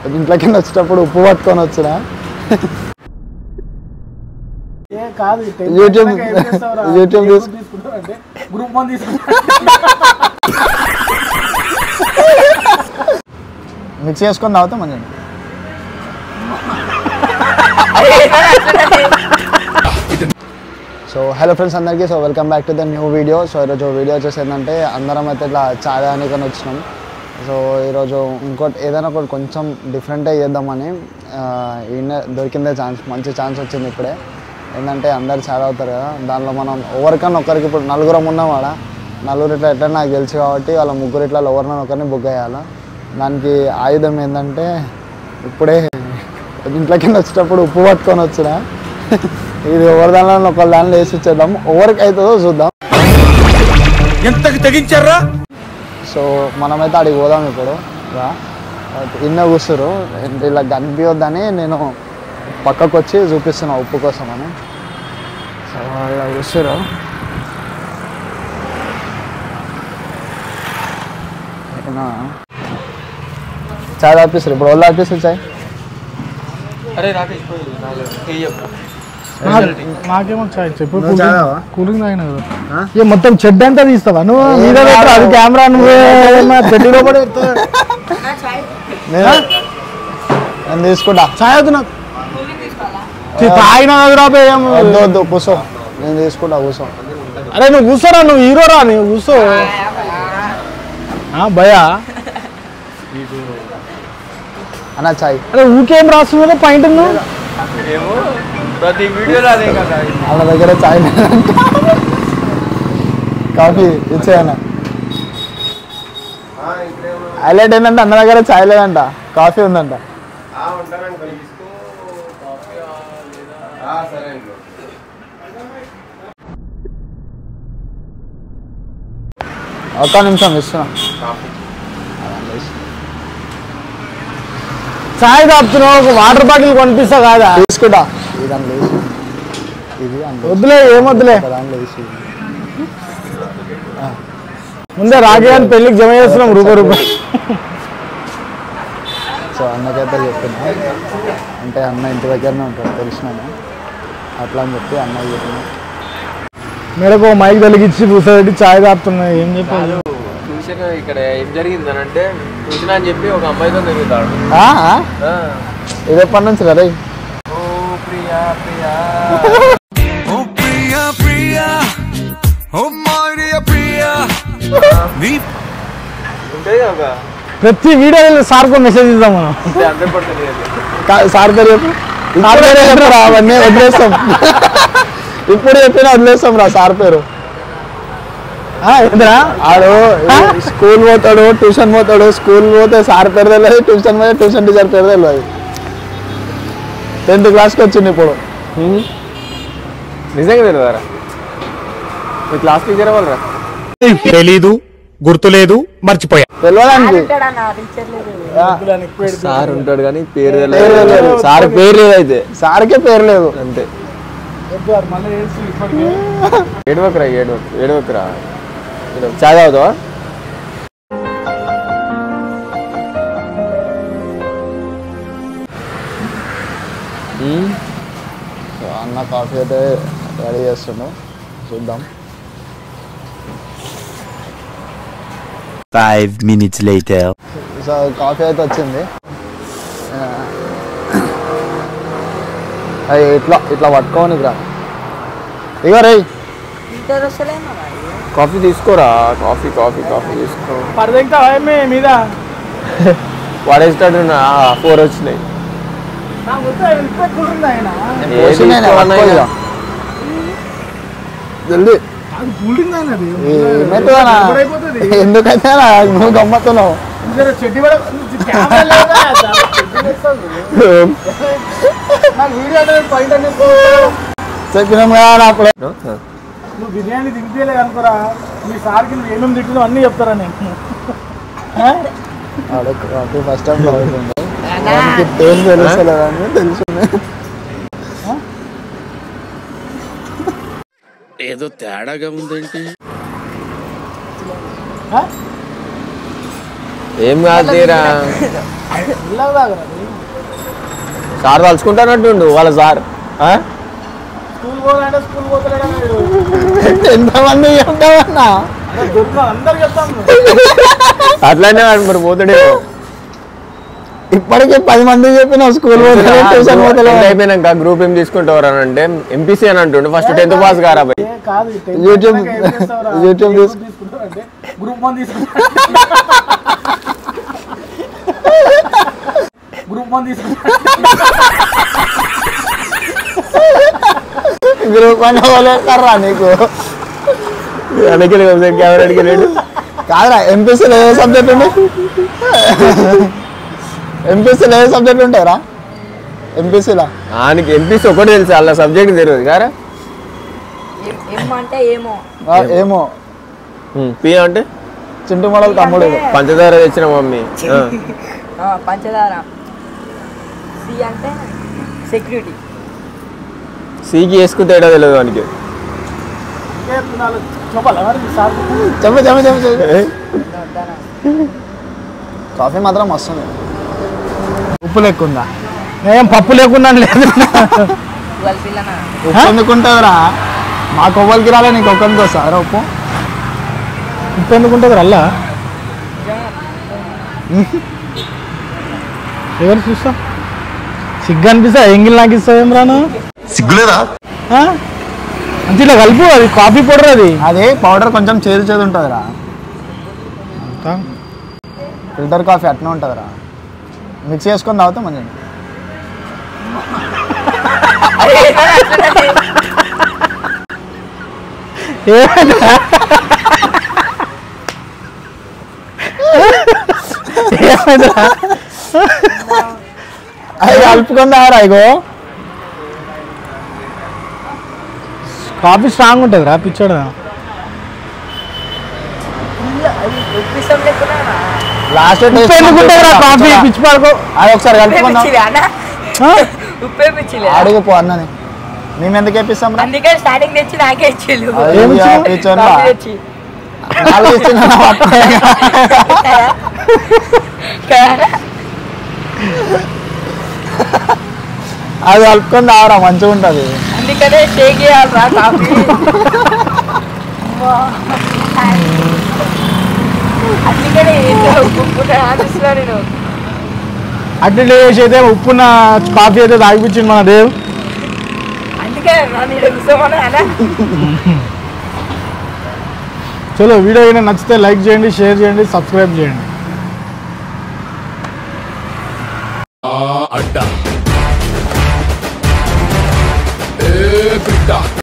ఇంట్లోకి వచ్చేటప్పుడు ఉప్పు పట్టుకొని వచ్చినా యూట్యూబ్ మిక్స్ చేసుకొని తాగుతాం మంచిగా. సో హలో ఫ్రెండ్స్ అందరికీ. So welcome back to the new video. So ఈరోజు వీడియో వచ్చేసి ఏంటంటే అందరం అయితే ఇట్లా చాయ్ తాగనీకని వచ్చినాం. సో ఈరోజు ఇంకోటి ఏదైనా ఒకటి కొంచెం డిఫరెంట్గా చేద్దామని ఈయన దొరికిందే ఛాన్స్, మంచి ఛాన్స్ వచ్చింది ఇప్పుడే. ఏంటంటే అందరు చాయ్ తాగుతారు కదా, దానిలో మనం ఎవరికన్నా ఒకరికి ఇప్పుడు నలుగురం ఉన్నావాడ, నలుగురు ఇట్లా ఎట్లా నాకు తెలుసు కాబట్టి వాళ్ళ ముగ్గురు ఇట్లా ఎవరినైనా ఒకరిని బుక్ చేయాలి. దానికి ఆయుధం ఏంటంటే ఇప్పుడే ఇంట్లోకి వచ్చేటప్పుడు ఉప్పు పట్టుకొని వచ్చిన ఇది ఎవరి దానిలో ఒకళ్ళ దానిలో వేసి ఇచ్చేద్దాం, ఎవరికి అవుతుందో చూద్దాం. ఎంతకు తెగించారా? సో మనమైతే అడిగి పోదాం ఇప్పుడు. ఇన్న కూర్చురు ఇలా కనిపించొద్దని నేను పక్కకు వచ్చి చూపిస్తున్నా ఉప్పు కోసం అని. సో ఇలా కూర్చురు. చాయ్ తాపిస్తారు ఇప్పుడు, వాళ్ళు తాపిస్తారు చాయ్. నాకేమో చాయ్ చెప్పు. కూలింగ్ తాగిన కదా మొత్తం చెడ్డ అంతా తీస్తావా నువ్వు? అది కెమెరా నువ్వు చెడ్డీలో కూడా నేను తీసుకుంటా చాయ్ వద్దు నాకు. తాగినా వద్దు వద్దు కూర్చో, నేను తీసుకుంటా కూర్చో. అరే నువ్వు కూర్చోరా, నువ్వు హీరోరా, నువ్వు కూర్చో భయా అన్న చాయ్. అరే ఊకేం రాస్తున్నా పాయింట్ ప్రతి వీడియోలో అదే కదా. వాళ్ళ దగ్గర చాయ్ కాఫీ ఇచ్చేయన్న. హైలైట్ ఏంటంటే అన్న దగ్గర చాయ్ లేదంట, కాఫీ ఉందంట. ఒక్క నిమిషం ఇస్తున్నా. చాయ్ తాపుతున్నావు, ఒక వాటర్ బాటిల్ కొనిపిస్తా కాదా? తీసుకుంటా. ఇది వద్దులే, ఏమొద్దులే. ముందే రాజీగాని పెళ్ళికి జమ చేస్తున్నాం రూపాయి. సో అన్నకైతే చెప్తున్నా, అంటే అన్న ఇంటి దగ్గరనే ఉంటాడు తెలిసినాను, అట్లా అని చెప్పి అన్నకి చెప్పిన. మేడకు మైక్ వెలిగించి పూసబెట్టి చాయ్ తాపుతున్నాయి. ఏం చెప్పాలి? చూసాక ఇక్కడ ఏం జరిగింది అంటే, చూసినా అని చెప్పి ఒక అమ్మాయితో తిరుగుతాడు. ఇది ఎప్పటి నుంచి కదా? ఓ ప్రియా ప్రియా ఉంటాయి కదా, ప్రతి వీడియో సార్కు మెసేజ్ ఇద్దాం మనం. 100% సార్ పేరు చెప్పు. అవన్నీ వదిలేస్తాం, ఇప్పుడు చెప్పినా వదిలేస్తాం రా సార్ పేరు. ఆడు స్కూల్ పోతాడు, ట్యూషన్ పోతాడు. స్కూల్ పోతే సార్ పేరు తెలియదు, ట్యూషన్ పోతే ట్యూషన్ టీచర్ పేరు తెలియదు. 10th క్లాస్కి వచ్చింది ఇప్పుడు. నిజంగా తెలియదారా? మీ క్లాస్ టీచర్ వాళ్ళరా? తెలీదు, గుర్తులేదు, మర్చిపోయా. తెలియడానికి సార్ ఉంటాడు కానీ పేరు తెలియదు. సార్ పేరు లేదు, అయితే సార్కే పేరు లేదు అంతే. ఏడవకరా ఏడవకరా. చాయ్ తాగుతావా? అన్న కాఫీ అయితే రెడీ చేస్తున్నాం, చూద్దాం. 5 minutes later. సో కాఫీ అయితే వచ్చింది. అది ఇట్లా ఇట్లా పట్టుకోని రా. ఇగో రే కాఫీ తీసుకోరా. కాఫీ కాఫీ కాఫీ తీసుకో. మీద పడేస్తాడు. 4 వచ్చినాయి. జల్దీ ఎందుకైతే నువ్వు గమ్మతున్నావు. చెప్పినాం కదా అప్పుడే. నువ్వు బిర్యానీ తింటేలే అనుకోరా, మీ సార్కి నువ్వు ఏమేమి తింటున్నావు అన్నీ చెప్తారా నేను. ఫస్ట్ టైం ఏం తెలుస్తలేదని తెలుసుంది. ఏదో తేడాగా ఉందేంటి? ఏం కాదు తీరా సార్ తలుచుకుంటానంటుండు వాళ్ళ సార్ ఎంతమంది చెప్తామన్నా అట్లానే మరి పోతాడేమో ఇప్పటికే 10 మంది చెప్పిన స్కూల్ ట్యూషన్ అయిపోయినాక గ్రూప్ ఏం తీసుకుంటారు అని అంటే ఎంపీసీ అని అంటుండే ఫస్ట్ 10th పాస్ కారా భయ్ యూట్యూబ్ గ్రూప్ 1 గ్రూప్ అని వాళ్ళేస్తారా నీకు కెమెరా అడిగలేడు కాదురా ఎంపీసీలో ఏ సబ్జెక్ట్ ఉండే ఎంపీసీలో ఏ సబ్జెక్ట్ ఉంటాయిరా ఎంపీసీలో ఆయనకి ఎంపీసీ ఒకటి తెలుసు అలా సబ్జెక్ట్ తెలియదు కారా ఏమో పి అంటే చింటూ మోడల్ తమ్ముడు పంచదార తెచ్చిన మమ్మీ పంచదార సి అంటే సెక్యూరిటీ సీకి వేసుకుంటే ఏడా తెలియదు వానికి కాఫీ మాత్రం వస్తుంది ఉప్పు లెక్క ఉందా ఏం పప్పు లేకుండా లేదు ఉప్పు ఎందుకుంటుందిరా మా కొవ్వలికి రాలే నీకు ఒక్కరికి వస్తారా ఉప్పు ఉప్పు ఎందుకుంటుంది అల్లా ఎవరు చూస్తా సిగ్గు అనిపిస్తా ఎంగిల్ నాకు ఇస్తావు ఏం రాను సిగ్గులేదా అంతే ఇలా కలుపు అది కాఫీ పౌడర్ అది పౌడర్ కొంచెం చేదు చేదు ఉంటుందిరా ఫిల్టర్ కాఫీ అట్నే ఉంటుందిరా మిక్స్ చేసుకొని తాగుతాం మంచిగా అది కలుపుకొని తాగరా ఇగో కాఫీ స్ట్రాంగ్ ఉంటుంది రా పిచ్చోడు లాస్ట్ ఎందుకుంటుందిరా కాఫీ పిచ్చి పడుకో అది ఒకసారి కలుపుకుందాం ఉప్పేపించి అడుగుపో అన్నని మేము ఎందుకు వేపిస్తాం రా అందుకే స్టార్టింగ్ తెచ్చి నాకే ఇచ్చేళ్ళు అది కలుపుకొని తాగరా మంచిగా ఉంటుంది అందుకనే షేక్ చేయాలరా కాఫీ అందుకనే ఆలోచిస్తున్నా నేను అట్లా చేసి అయితే ఉప్పున్న కాఫీ అయితే తాగిపించింది మన దేవ్ అందుకే నేను కూర్చోమని అలా చలో వీడియో అయినా నచ్చితే లైక్ చేయండి షేర్ చేయండి సబ్స్క్రైబ్ చేయండి అడ్డా